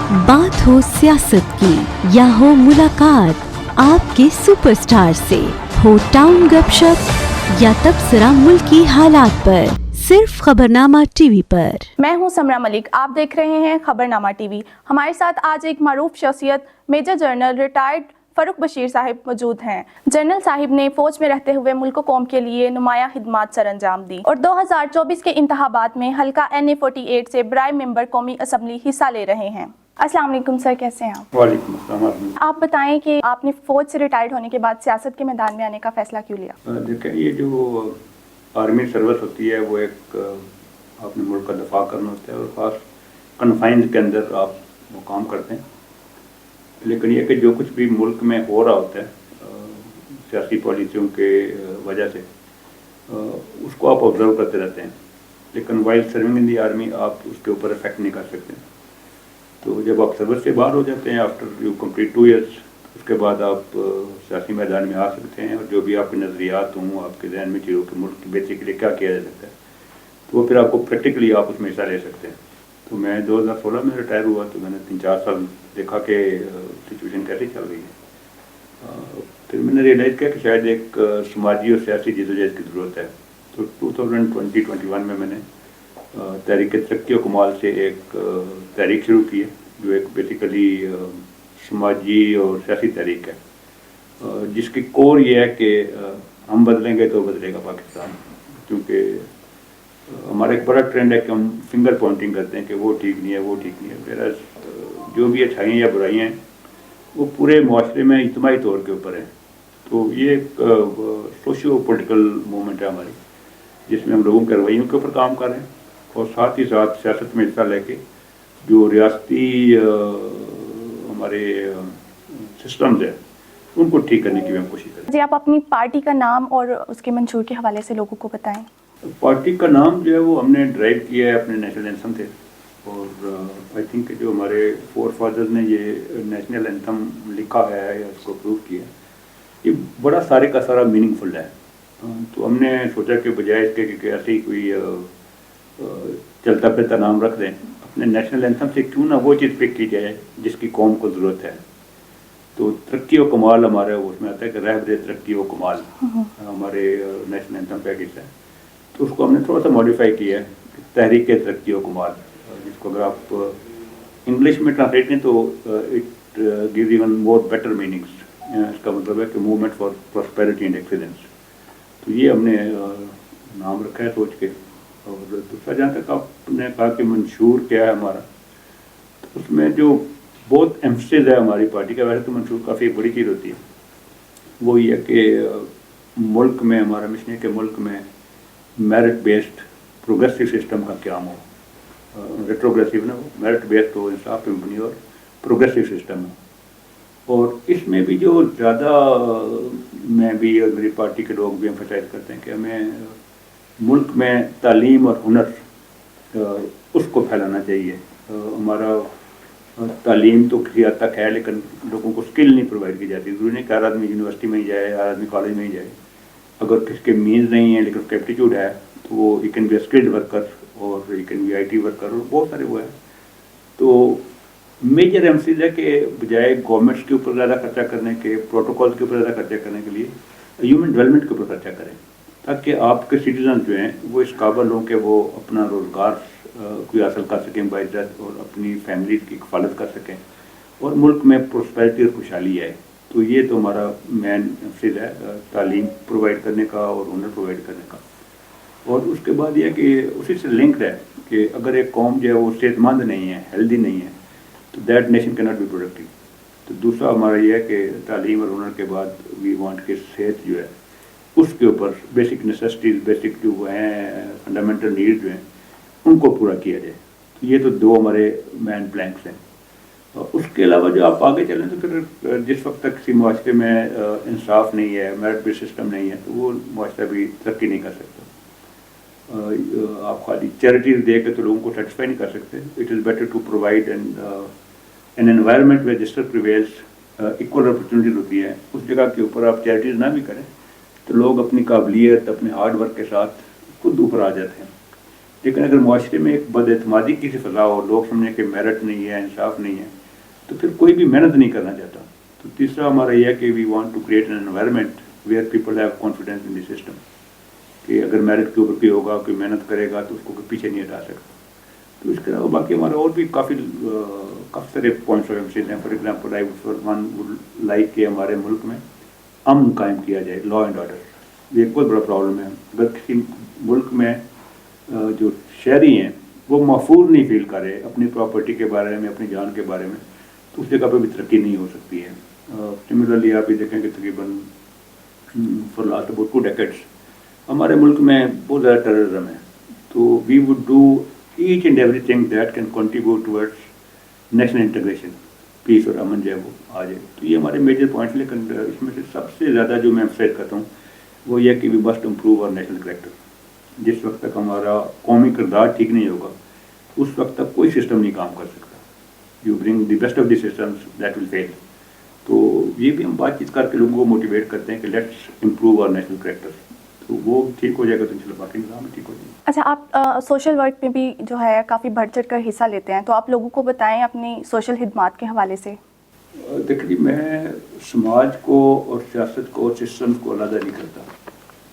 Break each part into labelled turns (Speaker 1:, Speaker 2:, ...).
Speaker 1: بات ہو سیاست کی یا ہو ملاقات آپ کے سپر سٹار سے، ہو ٹاؤن گپ شپ یا تبصرہ ملکی حالات پر، صرف خبرنامہ ٹی وی پر۔
Speaker 2: میں ہوں سمرہ ملک، آپ دیکھ رہے ہیں خبرنامہ ٹی وی۔ ہمارے ساتھ آج ایک معروف شخصیت میجر جنرل ریٹائرڈ فاروق بشیر صاحب موجود ہیں۔ جنرل صاحب نے فوج میں رہتے ہوئے ملک و قوم کے لیے نمایاں خدمات سر انجام دی اور 2024 کے انتخابات میں حلقہ NA48 سے برائے ممبر قومی اسمبلی حصہ لے رہے ہیں۔ السلام علیکم سر، کیسے ہیں آپ؟
Speaker 3: وعلیکم السلام۔ آپ
Speaker 2: بتائیں کہ آپ نے فوج سے ریٹائرڈ ہونے کے بعد سیاست کے میدان میں آنے کا فیصلہ کیوں لیا؟
Speaker 3: دیکھیں، یہ جو آرمی سروس ہوتی ہے وہ ایک اپنے ملک کا دفاع کرنا ہوتا ہے اور خاص کنفائنز کے اندر آپ وہ کام کرتے ہیں، لیکن یہ کہ جو کچھ بھی ملک میں ہو رہا ہوتا ہے سیاسی پالیسیوں کے وجہ سے اس کو آپ آبزرو کرتے رہتے ہیں، لیکن وائل سرونگ ان دی آرمی آپ اس کے اوپر افیکٹ نہیں کر سکتے۔ تو جب آپ سروس سے باہر ہو جاتے ہیں آفٹر یو کمپلیٹ 2 ایئرس، اس کے بعد آپ سیاسی میدان میں آ سکتے ہیں اور جو بھی آپ کے نظریات ہوں، آپ کے ذہن میں چیزوں کہ ملک کی بہتری کے لیے کیا کیا جا سکتا ہے، تو وہ پھر آپ کو پریکٹیکلی آپ اس میں حصہ لے سکتے ہیں۔ تو میں 2016 میں ریٹائر ہوا تو میں نے 3-4 سال دیکھا کہ سچویشن کیسی چل رہی ہے۔ پھر میں نے ریئلائز کیا کہ شاید ایک سماجی اور سیاسی جدوجہد کی ضرورت ہے۔ تو 2020-21 میں نے تحریک ترقی و کمال سے ایک تحریک شروع کی ہے، جو ایک بیسیکلی سماجی اور سیاسی تحریک ہے، جس کی کور یہ ہے کہ ہم بدلیں گے تو بدلے گا پاکستان، کیونکہ ہمارا ایک بڑا ٹرینڈ ہے کہ ہم فنگر پوائنٹنگ کرتے ہیں کہ وہ ٹھیک نہیں ہے، وہ ٹھیک نہیں ہے، میرا جو بھی اچھائیاں یا برائیاں ہیں وہ پورے معاشرے میں اجتماعی طور کے اوپر ہیں۔ تو یہ ایک سوشیو پولیٹیکل موومنٹ ہے ہماری، جس میں ہم لوگوں کے رویوں کے اوپر کام کر رہے ہیں اور ساتھ ہی ساتھ سیاست میں حصہ لے کے جو ریاستی ہمارے سسٹمز ہیں ان کو ٹھیک کرنے کی بھی ہم کوشش کریں۔
Speaker 2: جی، آپ اپنی پارٹی کا نام اور اس کے منشور کے حوالے سے لوگوں کو بتائیں۔
Speaker 3: پارٹی کا نام جو ہے وہ ہم نے ڈرائیو کیا ہے اپنے نیشنل اینتھم سے، اور آئی تھنک کہ جو ہمارے فور فادرز نے یہ نیشنل اینتھم لکھا ہے یا اس کو اپروو کیا ہے، یہ بڑا سارے کا سارا میننگ فل ہے۔ تو ہم نے سوچا کہ بجائے اس کے کہ ایسے ہی کوئی چلتا پھرتا نام رکھ دیں، اپنے نیشنل اینتھم سے کیوں نہ وہ چیز پک کی جائے جس کی قوم کو ضرورت ہے۔ تو ترقی و کمال ہمارا اس میں آتا ہے کہ رہبر ترقی و کمال ہمارے نیشنل اینتھم کا حصہ ہے۔ تو اس کو ہم نے تھوڑا سا ماڈیفائی کیا ہے، تحریک ترقی و کمال، جس کو اگر آپ انگلش میں ٹرانسلیٹ کریں تو it gives even more better meanings. اس کا مطلب ہے کہ movement for prosperity and excellence. تو یہ ہم نے نام رکھا ہے سوچ کے۔ اور دوسرا جہاں تک آپ نے کہا کہ منشور کیا ہے ہمارا، تو اس میں جو بہت ایمفسس ہے ہماری پارٹی کا، ویسے تو منشور کافی بڑی چیز ہوتی ہے، وہ یہ کہ ملک میں ہمارا مشن ہے کہ ملک میں میرٹ بیسڈ پروگریسو سسٹم کا قیام ہو، ریٹروگریسو نہ ہو، میرٹ بیسڈ ہو، انصاف پہ مبنی اور پروگریسو سسٹم ہو۔ اور اس میں بھی جو زیادہ میں بھی اور میری پارٹی کے لوگ بھی ایمفسائز کرتے ہیں کہ ہمیں ملک میں تعلیم اور ہنر اس کو پھیلانا چاہیے۔ ہمارا تعلیم تو کسی حد تک ہے، لیکن لوگوں کو اسکل نہیں پرووائڈ کی جاتی۔ ضروری نہیں کہ ہر آدمی یونیورسٹی میں ہی جائے، ہر آدمی کالج میں ہی جائے۔ اگر کسی کے مینز نہیں ہیں لیکن اس کا ایپٹیچیوڈ ہے تو وہ he can be a skilled worker اور he can be IT worker, اور بہت سارے وہ ہیں۔ تو میجر ایمفسس ہے کہ بجائے گورنمنٹس کے اوپر زیادہ خرچہ کرنے کے، پروٹوکولز کے اوپر زیادہ خرچہ کرنے کے لیے ہیومن ڈیولپمنٹ کے اوپر خرچہ کریں، تاکہ آپ کے سٹیزن جو ہیں وہ اس قابل ہوں کہ وہ اپنا روزگار کوئی حاصل کر سکیں باعزت، اور اپنی فیملیز کی کفالت کر سکیں، اور ملک میں پروسپیرٹی اور خوشحالی آئے۔ تو یہ تو ہمارا مین ایمفسس ہے، تعلیم پرووائڈ کرنے کا اور ہنر پرووائڈ کرنے کا۔ اور اس کے بعد یہ کہ اسی سے لنکڈ ہے کہ اگر ایک قوم جو ہے وہ صحت مند نہیں ہے، ہیلدی نہیں ہے، تو دیٹ نیشن کی ناٹ بی پروڈکٹیو۔ تو دوسرا ہمارا یہ ہے کہ تعلیم اور ہنر کے بعد وی وانٹ کہ صحت جو ہے اس کے اوپر بیسک نیسیسٹیز، بیسک جو ہیں فنڈامنٹل نیڈ جو ہیں ان کو پورا کیا جائے۔ تو یہ تو 2 ہمارے مین پلانکس ہیں۔ اس کے علاوہ جو آپ آگے چلیں تو پھر جس وقت تک کسی معاشرے میں انصاف نہیں ہے، میرٹ بیس سسٹم نہیں ہے، تو وہ معاشرہ بھی ترقی نہیں کر سکتا۔ آپ خالی چیریٹیز دے کے تو لوگوں کو سیٹسفائی نہیں کر سکتے۔ It is better to provide an environment where justice prevails, equal opportunities ہوتی ہے، اس جگہ کے اوپر آپ چیریٹیز نہ بھی کریں تو لوگ اپنی قابلیت، اپنے ہارڈ ورک کے ساتھ خود اوپر آ جاتے ہیں۔ لیکن اگر معاشرے میں ایک بد اعتمادی کی سی فضا ہو, لوگ سمجھیں کہ میرٹ نہیں ہے, انصاف نہیں ہے, تو پھر کوئی بھی محنت نہیں کرنا چاہتا. تو تیسرا ہمارا یہ ہے کہ we want to create an environment where people have confidence in the system, کہ اگر میرٹ کے اوپر کوئی ہوگا, کوئی محنت کرے گا تو اس کو کوئی پیچھے نہیں ہٹا سکتا. تو اس کے علاوہ باقی ہمارا اور بھی کافی سارے پوائنٹس آف ایمفسس ہیں. For example I would like کہ ہمارے ملک میں امن قائم کیا جائے, لا اینڈ آرڈر. یہ ایک بہت بڑا پرابلم ہے. اگر کسی ملک میں جو شہری ہیں وہ محفوظ نہیں فیل کر رہے اپنی پراپرٹی کے بارے میں, اپنی جان کے بارے میں, تو اس جگہ پہ بھی ترقی نہیں ہو سکتی ہے. سملرلی آپ یہ دیکھیں کہ تقریباً فار لاسٹ اباؤٹ 2 decades ہمارے ملک میں بہت زیادہ ٹیررزم ہے. تو we would do each and everything that can contribute towards national integration, peace اور امن جو ہے وہ آ جائے. تو یہ ہمارے میجر پوائنٹس. لیکن اس میں سے سب سے زیادہ جو میں ایمفسائز کرتا ہوں وہ یہ کہ وی مسٹ امپروو اور نیشنل کریکٹر. جس وقت تک ہمارا قومی کردار ٹھیک نہیں ہوگا اس وقت تک کوئی سسٹم نہیں کام کر سکتا. You bring the best of the systems that will fail. تو یہ بھی ہم بات چیت کر کے لوگوں کو موٹیویٹ کرتے ہیں کہ لیٹس امپروو اور نیشنل کریکٹر. تو وہ ٹھیک ہو جائے گا تو انشاءاللہ باقی نظام ٹھیک ہو جائے گا.
Speaker 2: اچھا, آپ سوشل ورک میں بھی جو ہے کافی بڑھ چڑھ کر حصہ لیتے ہیں, تو آپ لوگوں کو بتائیں اپنی سوشل خدمات کے حوالے سے.
Speaker 3: دیکھیے, میں سماج کو اور سیاست کو اور سسٹمز کو علیحدہ نہیں کرتا.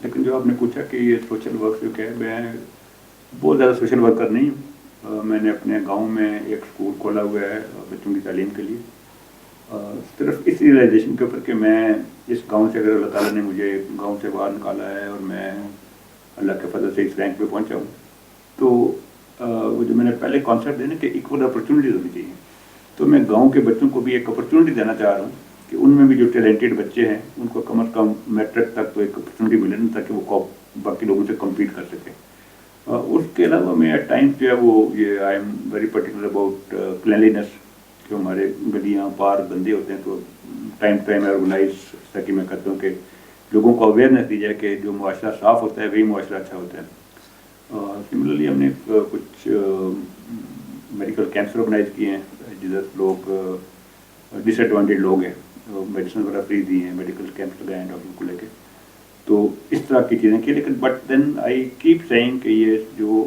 Speaker 3: لیکن جو آپ نے پوچھا کہ یہ سوشل ورک جو کہ میں بہت زیادہ سوشل ورکر نہیں ہوں. میں نے اپنے گاؤں میں ایک اسکول کھولا ہوا ہے بچوں کی تعلیم کے لیے, صرف اس ریئلائزیشن کے اوپر کہ میں اس گاؤں سے, اگر اللہ تعالیٰ نے مجھے گاؤں سے باہر نکالا ہے اور میں اللہ کے فضل سے اس رینک پہ پہنچا ہوں, تو وہ جو میں نے پہلے کانسیپٹ دینا کہ ایکول اپرچونیٹیز ہونی چاہیے, تو میں گاؤں کے بچوں کو بھی ایک اپرچونیٹی دینا چاہ رہا ہوں کہ ان میں بھی جو ٹیلنٹڈ بچے ہیں ان کو کم از کم میٹرک تک تو ایک اپرچونیٹی ملے نا, تاکہ وہ باقی لوگوں سے کمپیٹ کر سکیں. اس کے علاوہ میں ایٹ ٹائم جو ہے وہ یہ I am very particular about cleanliness, کہ ہمارے گلیاں پار گندے ہوتے ہیں تو ٹائم ٹو ٹائم آرگنائز تاکہ میں کرتا ہوں کہ لوگوں کو اویئرنیس دی جائے کہ جو معاشرہ صاف ہوتا ہے وہی معاشرہ اچھا ہوتا ہے. سملرلی ہم نے کچھ میڈیکل کیمپس آرگنائز کیے ہیں جدھر لوگ ڈس ایڈوانٹیج لوگ ہیں, میڈیسن وغیرہ فری دی ہیں, میڈیکل کیمپس لگائے ہیں ڈاکٹر کو لے کے. تو اس طرح کی چیزیں کی. لیکن but then I keep seeing کہ یہ جو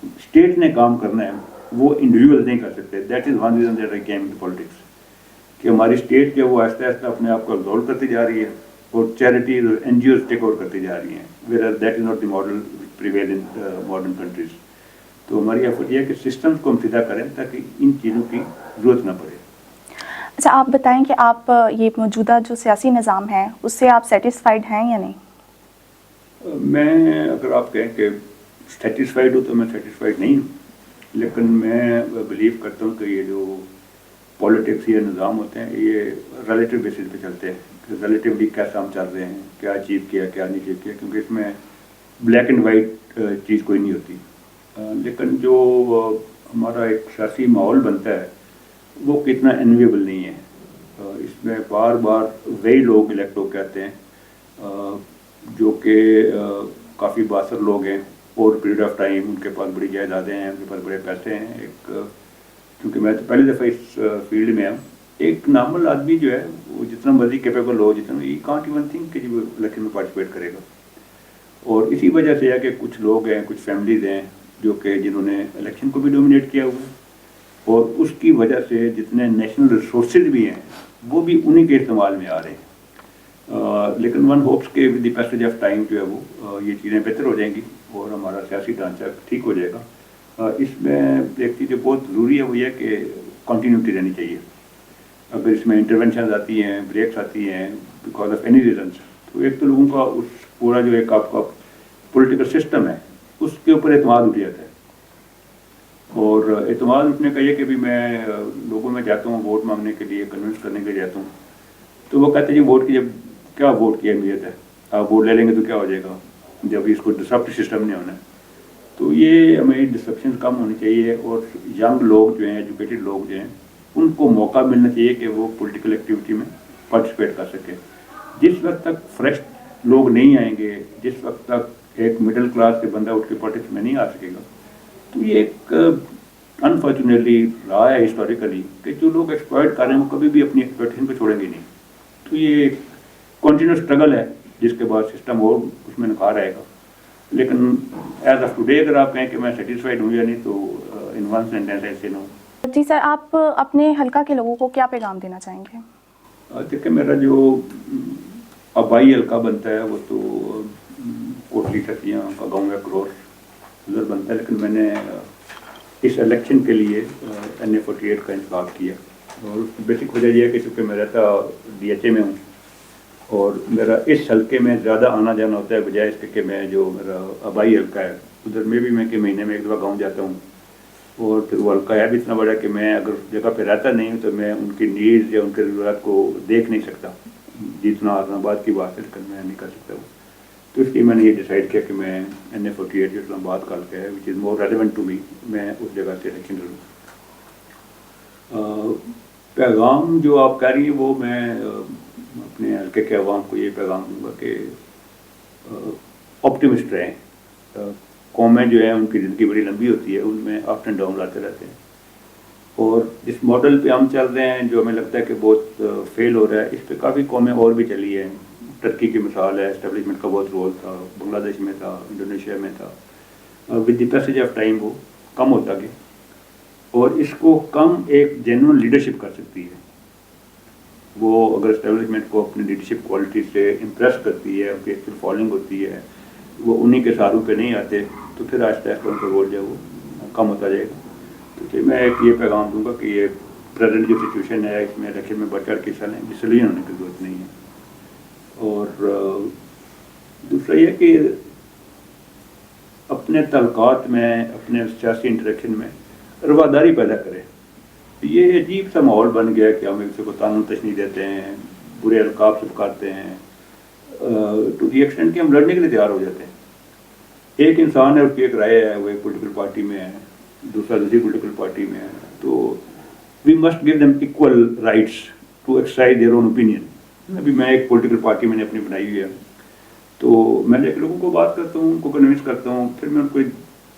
Speaker 3: اسٹیٹ نے کام کرنا ہے وہ انڈیویجول نہیں کر سکتے. That is one reason that I came to politics, کہ ہماری اسٹیٹ جو وہ آہستہ آہستہ اپنے آپ کو ابزارو کرتی جا رہی ہے اور چیریٹیز اور N G Os take over کرتی جا رہی ہیں, where that is not the model which prevail in modern countries. تو ہماری ایفرٹ یہ ہے کہ سسٹمز کو ہم سیدھا کریں تاکہ ان چیزوں کی ضرورت نہ پڑے.
Speaker 2: اچھا, آپ بتائیں کہ آپ یہ موجودہ جو سیاسی نظام ہے اس سے آپ سیٹسفائیڈ ہیں یا نہیں؟
Speaker 3: میں اگر آپ کہیں کہ سیٹسفائیڈ ہوں تو میں سیٹسفائیڈ نہیں ہوں. لیکن میں بلیو کرتا ہوں کہ یہ جو پولیٹکس یا نظام ہوتے ہیں یہ ریلیٹیو بیسس پہ چلتے ہیں, کہ ریلیٹیولی کیسا ہم چل رہے ہیں, کیا اچیو کیا کیا نہیں اچیو کیا, کیونکہ اس میں بلیک اینڈ وائٹ چیز کوئی نہیں ہوتی. لیکن جو ہمارا ایک سیاسی ماحول بنتا ہے وہ کتنا انویبل نہیں ہے. اس میں بار بار وہی لوگ الیکٹ ہو کے آتے ہیں جو کہ کافی باثر لوگ ہیں, اور پیریڈ آف ٹائم ان کے پاس بڑی جائیدادیں ہیں, ان کے پاس بڑے پیسے ہیں. ایک کیونکہ میں تو پہلی دفعہ اس فیلڈ میں ہوں, ایک نارمل آدمی جو ہے وہ جتنا مرضی کیپیبل ہو, جتنا ہی کانٹ ایون تھنک کہ وہ الیکشن میں پارٹیسپیٹ کرے گا. اور اسی وجہ سے ہے کہ کچھ لوگ ہیں, کچھ فیملیز ہیں جو کہ جنہوں نے الیکشن کو بھی ڈومینیٹ کیا ہوا ہے, اور اس کی وجہ سے جتنے نیشنل ریسورسز بھی ہیں وہ بھی انہی کے استعمال میں آ رہے ہیں. لیکن ون ہوپس کہ with the passage of time جو ہے وہ یہ چیزیں بہتر ہو جائیں گی اور ہمارا سیاسی ڈھانچہ ٹھیک ہو جائے گا. اس میں ایک چیز جو بہت ضروری ہے وہ یہ کہ کنٹینیوٹی رہنی چاہیے. اگر اس میں انٹرونشنز آتی ہیں, بریکس آتی ہیں بیکاز آف اینی ریزنس, تو ایک تو لوگوں کا اس پورا جو ایک آپ کا پولیٹیکل سسٹم ہے اس کے اوپر اعتماد اٹھ جاتا ہے. اور اعتماد اٹھنے کا یہ کہ بھی میں لوگوں میں جاتا ہوں ووٹ مانگنے کے لیے, کنونس کرنے کے لیے جاتا ہوں, تو وہ کہتے ہیں جی ووٹ کی جب کیا ووٹ کی اہمیت ہے, آپ ووٹ لے لیں گے تو کیا ہو جائے گا جب اس کو ڈسرپٹ سسٹم نہیں ہونا ہے. تو یہ ہمیں ڈسرپشن کم ہونی چاہیے, اور ینگ لوگ جو ہیں, ایجوکیٹڈ لوگ جو ہیں, ان کو موقع ملنا چاہیے کہ وہ پولیٹیکل ایکٹیویٹی میں پارٹیسپیٹ کر سکیں. جس وقت تک فریش لوگ نہیں آئیں گے, جس وقت تک ایک مڈل کلاس سے بندہ اٹھ کے پالیٹکس میں نہیں آ سکے گا, تو یہ ایک انفارچونیٹلی رہا ہے ہسٹوریکلی کہ جو لوگ ایکسپلائٹ کر رہے ہیں وہ کبھی بھی اپنی ایکسپلائٹیشن کو چھوڑیں گے نہیں. تو یہ ایک کنٹینیوس اسٹرگل ہے جس کے بعد سسٹم اور اس میں نکھار آئے گا. لیکن ایز آف ٹوڈے اگر آپ کہیں کہ میں سیٹسفائڈ ہوں یا نہیں تو ان ون سینٹینس ایسے نہ ہوں.
Speaker 2: جی سر، آپ اپنے حلقہ کے لوگوں کو کیا پیغام دینا چاہیں گے؟
Speaker 3: دیکھیں میرا جو آبائی حلقہ بنتا ہے وہ تو کوٹلی ٹھٹیاں کا گاؤں یا کروڑ ادھر بنتا ہے، لیکن میں نے اس الیکشن کے لیے NA48 کا انتخاب کیا. اور اس کی بیسک وجہ یہ ہے کہ چونکہ میں رہتا DHA میں ہوں اور میرا اس حلقے میں زیادہ آنا جانا ہوتا ہے بجائے اس کے کہ میں جو میرا آبائی حلقہ ہے ادھر میں بھی میں کہ مہینے میں ایک دفعہ گاؤں جاتا ہوں. اور پھر وہ حلقہ ہے بھی اتنا بڑا کہ میں اگر اس جگہ پہ رہتا نہیں ہوں تو میں ان کی نیڈز یا ان کے ضروریات کو دیکھ نہیں سکتا. جتنا اسلام آباد کی بات ہے لیکن میں نہیں کر سکتا ہوں. تو اس لیے میں نے یہ ڈیسائیڈ کیا کہ میں NA48 جو اسلام آباد کا حلقہ ہے وچ از مور ریلیونٹ ٹو می، میں اس جگہ سے الیکشن لڑوں. پیغام جو آپ کہہ رہی ہیں وہ میں اپنے حلقے کے عوام کو یہ پیغام دوں گا کہ آپٹیمسٹ رہیں. قومیں جو ہیں ان کی زندگی بڑی لمبی ہوتی ہے، ان میں اپ اینڈ ڈاؤن لاتے رہتے ہیں. اور جس ماڈل پہ ہم چل رہے ہیں جو ہمیں لگتا ہے کہ بہت فیل ہو رہا ہے، اس پہ کافی قومیں اور بھی چلی ہیں. ٹرکی کی مثال ہے، اسٹیبلشمنٹ کا بہت رول تھا، بنگلہ دیش میں تھا، انڈونیشیا میں تھا. With the passage of time وہ کم ہوتا گیا اور اس کو کم ایک جینوئن لیڈرشپ کر سکتی ہے. وہ اگر اسٹیبلشمنٹ کو اپنی لیڈرشپ کوالٹی سے امپریس کرتی ہے، ان کی ایکچوئل فالوئنگ ہوتی ہے، وہ انہی کے سہاروں پہ نہیں آتے تو پھر آہستہ آہستہ ان کا رول جو ہے وہ کم ہوتا جائے گا. تو میں ایک یہ پیغام دوں گا کہ یہ پریزنٹ جو سچویشن ہے اس میں الیکشن میں بڑھ چڑھ کے حصہ لیں، ڈسلیجن ہونے کی ضرورت نہیں ہے. اور دوسرا یہ کہ اپنے تعلقات میں، اپنے سیاسی انٹریکشن میں رواداری پیدا کرے. یہ عجیب سا ماحول بن گیا کہ ہم ایک دوسرے کو تعین تشنیع دیتے ہیں، برے القاب سے پکارتے ہیں، ٹو دی ایکسٹینٹ کہ ہم لڑنے کے لیے تیار ہو جاتے ہیں. ایک انسان ہے، اس کی ایک رائے ہے، وہ ایک پولیٹیکل پارٹی میں ہے، دوسرا دوسری پولیٹیکل پارٹی میں ہے، تو we must give them equal rights to exercise their own opinion. ابھی میں ایک پولیٹیکل پارٹی میں نے اپنی بنائی ہوئی ہے، تو میں ایک لوگوں کو بات کرتا ہوں، ان کو کنونس کرتا ہوں، پھر میں ان کو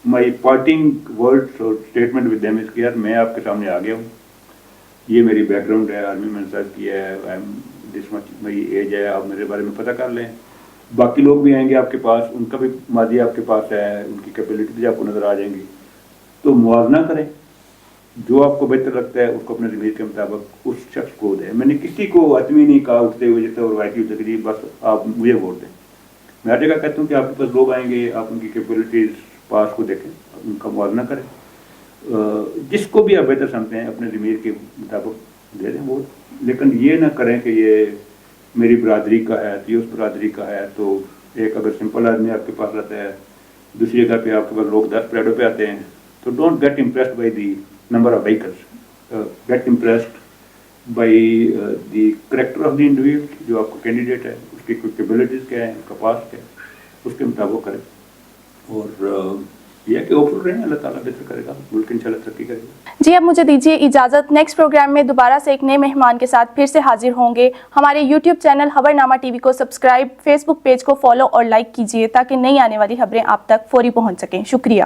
Speaker 3: مائی پارٹنگ ورڈس اور اسٹیٹمنٹ ود دیم از کہ یار میں آپ کے سامنے آ گیا ہوں، یہ میری بیک گراؤنڈ ہے، آرمی میں سرو کیا ہے، آئی ایم دس مچ میری ایج ہے، آپ میرے بارے میں پتہ کر لیں. باقی لوگ بھی آئیں گے آپ کے پاس، ان کا بھی ماضی آپ کے پاس ہے، ان کی کیپیبلٹی بھی آپ کو نظر آ جائیں گی. تو موازنہ کریں، جو آپ کو بہتر لگتا ہے اس کو اپنے ضمیر کے مطابق اس شخص کو دیں. میں نے کسی کو حتمی نہیں کہا اٹھتے ہوئے جیسے روایتی ہوتا کہ بس آپ مجھے ووٹ دیں. میں ہر جگہ کہتا ہوں کہ آپ کے پاس لوگ آئیں گے، آپ ان کی کیپیبلٹیز پاس کو دیکھیں، ان کا موازنہ کریں، جس کو بھی آپ بہتر سمجھتے ہیں اپنے ضمیر کے مطابق دے دیں ووٹ. لیکن یہ نہ کریں کہ یہ میری برادری کا ہے تو یہ اس برادری کا ہے. تو ایک اگر سمپل آدمی آپ کے پاس رہتا ہے، دوسری جگہ پہ آپ کے پاس لوگ 10 پیڑوں پہ آتے ہیں، تو don't get impressed by the number of vehicles, get impressed by the character of the individual. جو آپ کا کینڈیڈیٹ ہے اس کی کیپیبلٹیز کیا ہے، اس کا پاسٹ کیا ہے، اس کے مطابق کریں. اور یہ کہ اوپر رہیں، اللہ تعالیٰ بہتر کرے گا، ملک انشاءاللہ ترقی کرے گا.
Speaker 2: جی اب مجھے دیجیے اجازت، نیکسٹ پروگرام میں دوبارہ سے ایک نئے مہمان کے ساتھ پھر سے حاضر ہوں گے. ہمارے یوٹیوب چینل خبرنامہ TV کو سبسکرائب، فیس بک پیج کو فالو اور لائک کیجیے تاکہ نئی آنے والی خبریں آپ تک فوری پہنچ سکیں. شکریہ.